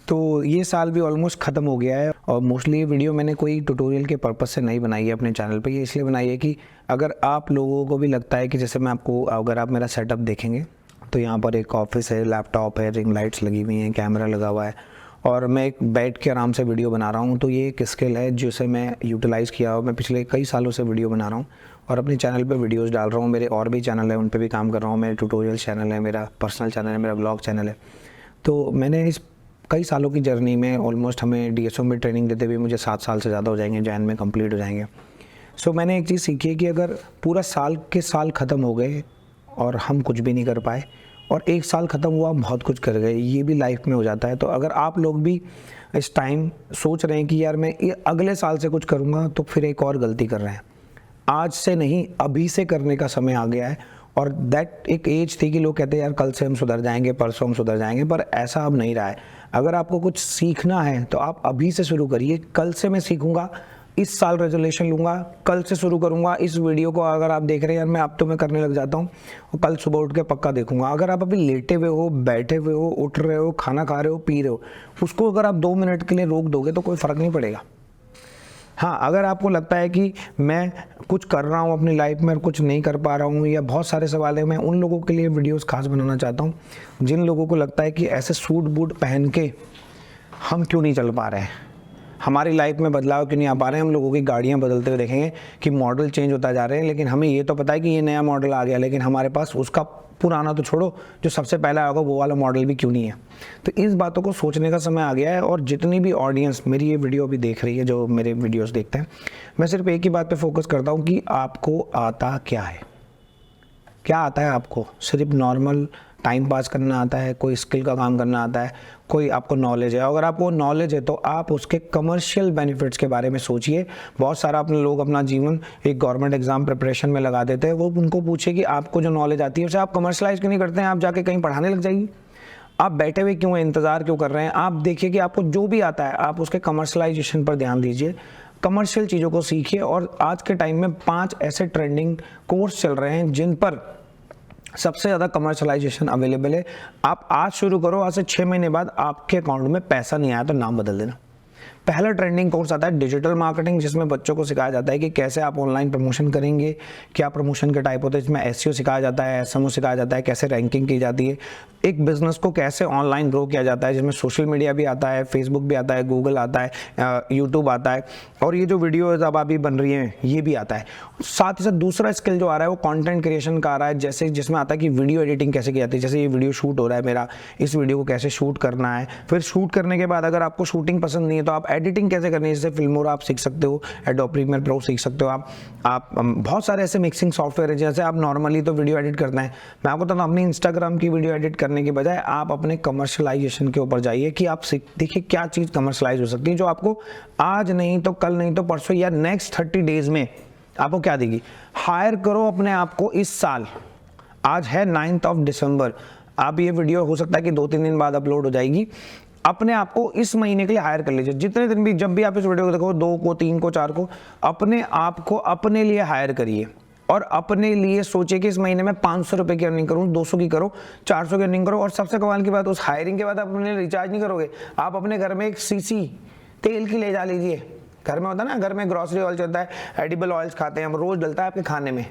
तो ये साल भी ऑलमोस्ट ख़त्म हो गया है और मोस्टली ये वीडियो मैंने कोई ट्यूटोरियल के पर्पस से नहीं बनाई है अपने चैनल पे। ये इसलिए बनाई है कि अगर आप लोगों को भी लगता है कि जैसे मैं आपको, अगर आप मेरा सेटअप देखेंगे तो यहाँ पर एक ऑफिस है, लैपटॉप है, रिंग लाइट्स लगी हुई हैं, कैमरा लगा हुआ है और मैं एक बैठ के आराम से वीडियो बना रहा हूँ। तो ये एक स्किल है जिसे मैं यूटिलाइज़ किया और मैं पिछले कई सालों से वीडियो बना रहा हूँ और अपने चैनल पे वीडियोस डाल रहा हूँ। मेरे और भी चैनल है, उन पे भी काम कर रहा हूँ। मेरे ट्यूटोरियल चैनल है, मेरा पर्सनल चैनल है, मेरा ब्लॉग चैनल है। तो मैंने इस कई सालों की जर्नी में ऑलमोस्ट हमें DSO में ट्रेनिंग देते हुए मुझे 7 साल से ज़्यादा हो जाएंगे, जैन में कंप्लीट हो जाएंगे। सो मैंने एक चीज़ सीखी है कि अगर पूरा साल के साल ख़त्म हो गए और हम कुछ भी नहीं कर पाए और एक साल ख़त्म हुआ हम बहुत कुछ कर गए, ये भी लाइफ में हो जाता है। तो अगर आप लोग भी इस टाइम सोच रहे हैं कि यार मैं ये अगले साल से कुछ करूँगा, तो फिर एक और गलती कर रहे हैं। आज से नहीं, अभी से करने का समय आ गया है। और दैट एक एज थी कि लोग कहते हैं यार कल से हम सुधर जाएंगे, परसों हम सुधर जाएंगे, पर ऐसा अब नहीं रहा है। अगर आपको कुछ सीखना है तो आप अभी से शुरू करिए। कल से मैं सीखूंगा, इस साल रेजोल्यूशन लूँगा, कल से शुरू करूँगा। इस वीडियो को अगर आप देख रहे हैं यार मैं अब तो मैं करने लग जाता हूँ और कल सुबह उठ के पक्का देखूंगा। अगर आप अभी लेटे हुए हो, बैठे हुए हो, उठ रहे हो, खाना खा रहे हो, पी रहे हो, उसको अगर आप 2 मिनट के लिए रोक दोगे तो कोई फ़र्क नहीं पड़ेगा। हाँ, अगर आपको लगता है कि मैं कुछ कर रहा हूँ अपनी लाइफ में और कुछ नहीं कर पा रहा हूँ या बहुत सारे सवाल है, मैं उन लोगों के लिए वीडियोस खास बनाना चाहता हूँ जिन लोगों को लगता है कि ऐसे सूट बूट पहन के हम क्यों नहीं चल पा रहे हैं, हमारी लाइफ में बदलाव क्यों नहीं आ पा रहे हैं। हम लोगों की गाड़ियाँ बदलते हुए देखेंगे कि मॉडल चेंज होता जा रहे हैं, लेकिन हमें ये तो पता है कि ये नया मॉडल आ गया, लेकिन हमारे पास उसका पुराना तो छोड़ो, जो सबसे पहला होगा वो वाला मॉडल भी क्यों नहीं है। तो इस बातों को सोचने का समय आ गया है। और जितनी भी ऑडियंस मेरी ये वीडियो अभी देख रही है, जो मेरे वीडियोस देखते हैं, मैं सिर्फ एक ही बात पे फोकस करता हूँ कि आपको आता क्या है। क्या आता है आपको? सिर्फ नॉर्मल टाइम पास करना आता है, कोई स्किल का काम करना आता है, कोई आपको नॉलेज है। अगर आपको नॉलेज है तो आप उसके कमर्शियल बेनिफिट्स के बारे में सोचिए। बहुत सारा अपने लोग अपना जीवन एक गवर्नमेंट एग्जाम प्रिपरेशन में लगा देते हैं। वो उनको पूछे कि आपको जो नॉलेज आती है उसे आप कमर्शलाइज क्यों नहीं करते हैं? आप जाके कहीं पढ़ाने लग जाइए। आप बैठे हुए क्यों हैं, इंतज़ार क्यों कर रहे हैं? आप देखिए कि आपको जो भी आता है आप उसके कमर्शलाइजेशन पर ध्यान दीजिए, कमर्शियल चीज़ों को सीखिए। और आज के टाइम में 5 ऐसे ट्रेंडिंग कोर्स चल रहे हैं जिन पर सबसे ज़्यादा कमर्शलाइजेशन अवेलेबल है। आप आज शुरू करो, आज से 6 महीने बाद आपके अकाउंट में पैसा नहीं आया तो नाम बदल देना। पहला ट्रेंडिंग कोर्स आता है डिजिटल मार्केटिंग, जिसमें बच्चों को सिखाया जाता है कि कैसे आप ऑनलाइन प्रमोशन करेंगे, क्या प्रमोशन के टाइप होते हैं। इसमें SEO सिखाया जाता है, SMO सिखाया जाता है, कैसे रैंकिंग की जाती है, एक बिजनेस को कैसे ऑनलाइन ग्रो किया जाता है, जिसमें सोशल मीडिया भी आता है, फेसबुक भी आता है, गूगल आता है, यूट्यूब आता है, और ये जो वीडियोज अब अभी बन रही हैं ये भी आता है। साथ ही साथ दूसरा स्किल जो आ रहा है वो कंटेंट क्रिएशन का आ रहा है, जैसे जिसमें आता है कि वीडियो एडिटिंग कैसे की जाती है। जैसे ये वीडियो शूट हो रहा है मेरा, इस वीडियो को कैसे शूट करना है, फिर शूट करने के बाद अगर आपको शूटिंग पसंद नहीं है तो आप एडिटिंग कैसे करनी है। जैसे फिल्मोरा आप सीख सकते हो, एडोब प्रीमियर प्रो सीख सकते हो आप बहुत सारे ऐसे मिक्सिंग सॉफ्टवेयर है। जैसे आप नॉर्मली तो वीडियो एडिट करना है, मैं आपको बताऊँ अपनी इंस्टाग्राम की वीडियो एडिट करने के बजाय आप अपने कमर्शलाइजेशन के ऊपर जाइए कि आप देखिए क्या चीज़ कमर्शलाइज हो सकती है, जो आपको आज नहीं तो कल नहीं तो परसों या नेक्स्ट 30 डेज में आपको क्या देगी। हायर करो अपने आप को इस साल। आज है 9 दिसंबर, आप ये वीडियो हो सकता है कि 2-3 दिन बाद अपलोड हो जाएगी। अपने आप को इस महीने के लिए हायर कर लीजिए। जितने दिन भी, जब भी आप इस वीडियो को देखो, 2 को, 3 को, 4 को, अपने आप को अपने लिए हायर करिए और अपने लिए सोचिए कि इस महीने में 500 रुपये की अर्निंग करूँ, 200 की करो, 400 की अर्निंग करो। और सबसे कमाल की बात, उस हायरिंग के बाद आप अपने लिए रिचार्ज नहीं करोगे, आप अपने घर में एक सीसी तेल की ले जा लीजिए। घर में होता है ना, घर में ग्रॉसरी ऑयल चलता है, एडिबल ऑयल्स खाते हैं हम, रोज डलता है आपके खाने में,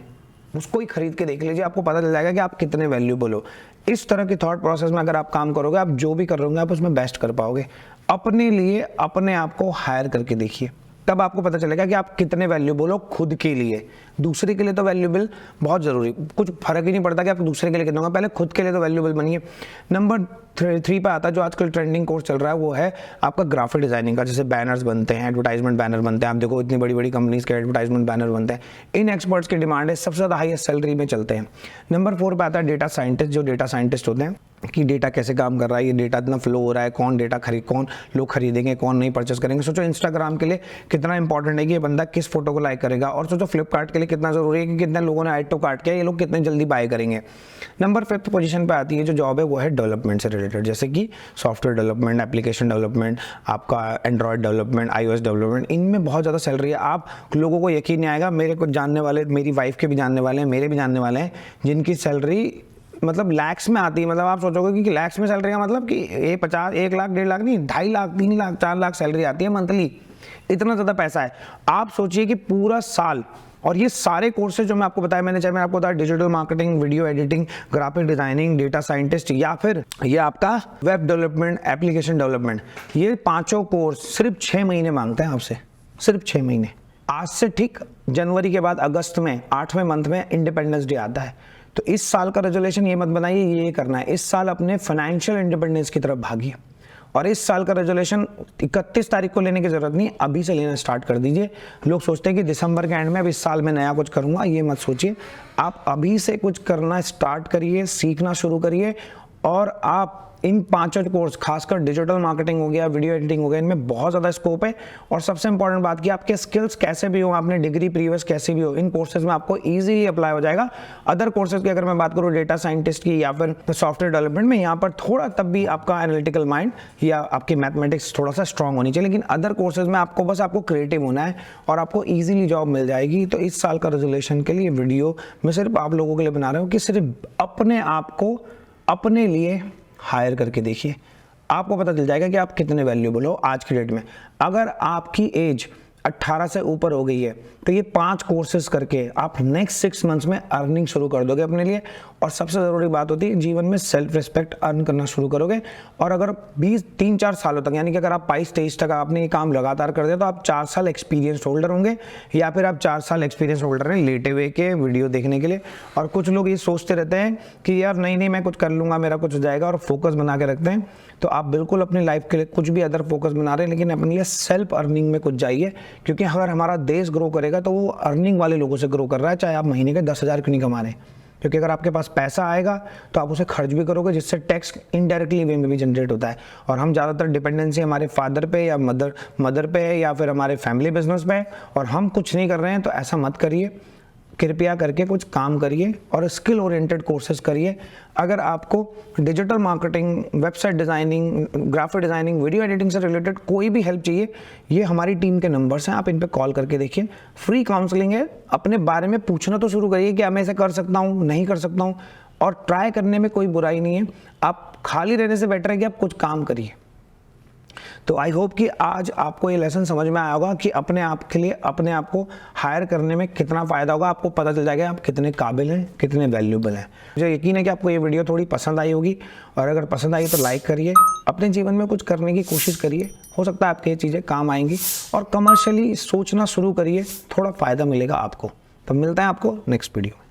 उसको ही खरीद के देख लीजिए, आपको पता चल जाएगा कि आप कितने वैल्यूबल हो। इस तरह की थॉट प्रोसेस में अगर आप काम करोगे, आप जो भी कर रहे होंगे आप उसमें बेस्ट कर पाओगे। अपने लिए अपने आप को हायर करके देखिए, तब आपको पता चलेगा कि आप कितने वैल्यूबल हो खुद के लिए। दूसरे के लिए तो वैल्यूबल बहुत ज़रूरी, कुछ फर्क ही नहीं पड़ता कि आप दूसरे के लिए कितना होगा, पहले खुद के लिए तो वैल्यूबल बनिए। नंबर 3 पे आता है जो आजकल ट्रेंडिंग कोर्स चल रहा है, वो है आपका ग्राफिक डिजाइनिंग का। जैसे बैनर्स बनते हैं, एडवर्टाइजमेंट बैनर बनते हैं, आप देखो इतनी बड़ी बड़ी कंपनीज के एडवर्टाइजमेंट बैनर बनते हैं। इन एक्सपर्ट्स की डिमांड है, सबसे ज़्यादा हाईएस्ट सैलरी में चलते हैं। नंबर 4 पे आता है डेटा साइंटिस्ट, जो डेटा साइंटिस्ट होते हैं कि डेटा कैसे काम कर रहा है, ये डेटा इतना फ्लो हो रहा है, कौन लोग खरीदेंगे, कौन नहीं परचेस करेंगे। सोचो इंस्टाग्राम के लिए कितना इंपॉर्टेंट है कि ये बंदा किस फोटो को लाइक करेगा, और सोचो फ्लिपकार्ट के लिए कितना जरूरी है कि कितने लोगों ने ऐड टू कार्ट किया, ये लोग कितने जल्दी बाय करेंगे। नंबर 5 पोजीशन पे आती है जो जॉब है, वो है डेवलपमेंट से रिलेटेड, जैसे कि सॉफ्टवेयर डेवलपमेंट, एप्लीकेशन डेवलपमेंट, आपका एंड्रॉयड डेवलपमेंट, iOS डेवलपमेंट। इनमें बहुत ज़्यादा सैलरी है। आप लोगों को यकीन नहीं आएगा, मेरे को जानने वाले, मेरी वाइफ के भी जानने वाले हैं, मेरे भी जानने वाले हैं, जिनकी सैलरी मतलब लैक्स में आती है। मतलब आप सोचोगे कि लैक्स में सैलरी का मतलब कि ये 50, 1 लाख, 1.5 लाख नहीं, 2.5 लाख, 3 लाख, 4 लाख सैलरी आती है मंथली। इतना ज़्यादा पैसा है। आप सोचिए कि पूरा साल, और ये सारे कोर्सेज जो मैं आपको बताया, मैंने आपको बताया digital marketing, video editing, graphic designing, data scientist, या फिर ये आपका वेब डेवलपमेंट, एप्लीकेशन डेवलपमेंट, ये 5 कोर्स सिर्फ 6 महीने मांगते हैं आपसे, सिर्फ 6 महीने। आज से ठीक जनवरी के बाद अगस्त में 8वें मंथ में इंडिपेंडेंस डे आता है। तो इस साल का रेजोल्यूशन ये मत बनाइए ये करना है, इस साल अपने फाइनेंशियल इंडिपेंडेंस की तरफ भागिए। और इस साल का रेजोल्यूशन 31 तारीख को लेने की जरूरत नहीं, अभी से लेना स्टार्ट कर दीजिए। लोग सोचते हैं कि दिसंबर के एंड में अब इस साल में नया कुछ करूंगा, ये मत सोचिए। आप अभी से कुछ करना स्टार्ट करिए, सीखना शुरू करिए। और आप इन 5 कोर्स, खासकर डिजिटल मार्केटिंग हो गया, वीडियो एडिटिंग हो गया, इनमें बहुत ज़्यादा स्कोप है। और सबसे इंपॉर्टेंट बात कि आपके स्किल्स कैसे भी हो, आपने डिग्री प्रीवियस कैसे भी हो, इन कोर्सेज में आपको इजीली अप्लाई हो जाएगा। अदर कोर्सेज की अगर मैं बात करूँ डेटा साइंटिस्ट की या फिर सॉफ्टवेयर डेवलपमेंट में, यहाँ पर थोड़ा तब भी आपका एनालिटिकल माइंड या आपकी मैथमेटिक्स थोड़ा सा स्ट्रांग होनी चाहिए। लेकिन अदर कोर्सेज में आपको क्रिएटिव होना है और आपको ईजिली जॉब मिल जाएगी। तो इस साल का रेजोल्यूशन के लिए वीडियो मैं सिर्फ आप लोगों के लिए बना रहा हूँ कि सिर्फ अपने आप को अपने लिए हायर करके देखिए, आपको पता चल जाएगा कि आप कितने वैल्यूएबल हो आज की डेट में। अगर आपकी एज 18 से ऊपर हो गई है तो ये 5 कोर्सेज करके आप नेक्स्ट 6 मंथ्स में अर्निंग शुरू कर दोगे अपने लिए। और सबसे ज़रूरी बात होती है जीवन में सेल्फ रिस्पेक्ट अर्न करना शुरू करोगे। और अगर 3-4 सालों तक, यानी कि अगर आप 22-23 तक आपने ये काम लगातार कर दिया तो आप 4 साल एक्सपीरियंस होल्डर होंगे, या फिर आप 4 साल एक्सपीरियंस होल्डर हैं लेटे हुए के वीडियो देखने के लिए। और कुछ लोग ये सोचते रहते हैं कि यार नहीं मैं कुछ कर लूँगा, मेरा कुछ हो जाएगा, और फोकस बना के रखते हैं। तो आप बिल्कुल अपनी लाइफ के लिए कुछ भी अदर फोकस बना रहे हैं, लेकिन अपने लिए सेल्फ अर्निंग में कुछ जाइए। क्योंकि अगर हमारा देश ग्रो करेगा तो वो अर्निंग वाले लोगों से ग्रो कर रहा है, चाहे आप महीने के 10,000 क्यों नहीं कमा रहे। क्योंकि अगर आपके पास पैसा आएगा तो आप उसे खर्च भी करोगे, जिससे टैक्स इनडायरेक्टली वे में भी जनरेट होता है। और हम ज़्यादातर डिपेंडेंसी हमारे फादर पे या मदर पे है, या फिर हमारे फैमिली बिजनेस पे है, और हम कुछ नहीं कर रहे हैं। तो ऐसा मत करिए, कृपया करके कुछ काम करिए और स्किल ओरिएंटेड कोर्सेज करिए। अगर आपको digital marketing, website designing, graphic designing, video editing से रिलेटेड कोई भी हेल्प चाहिए, ये हमारी टीम के नंबर्स हैं, आप इन पे कॉल करके देखिए। फ्री काउंसलिंग है, अपने बारे में पूछना तो शुरू करिए कि मैं इसे कर सकता हूँ, नहीं कर सकता हूँ। और ट्राई करने में कोई बुराई नहीं है, आप खाली रहने से बेटर है कि आप कुछ काम करिए। तो आई होप कि आज आपको ये लेसन समझ में आया होगा कि अपने आप के लिए अपने आप को हायर करने में कितना फ़ायदा होगा। आपको पता चल जाएगा आप कितने काबिल हैं, कितने वैल्यूएबल हैं। मुझे यकीन है कि आपको ये वीडियो थोड़ी पसंद आई होगी, और अगर पसंद आई तो लाइक करिए, अपने जीवन में कुछ करने की कोशिश करिए, हो सकता है आपकी ये चीज़ें काम आएंगी। और कमर्शियली सोचना शुरू करिए, थोड़ा फ़ायदा मिलेगा आपको। तो मिलता है आपको नेक्स्ट वीडियो।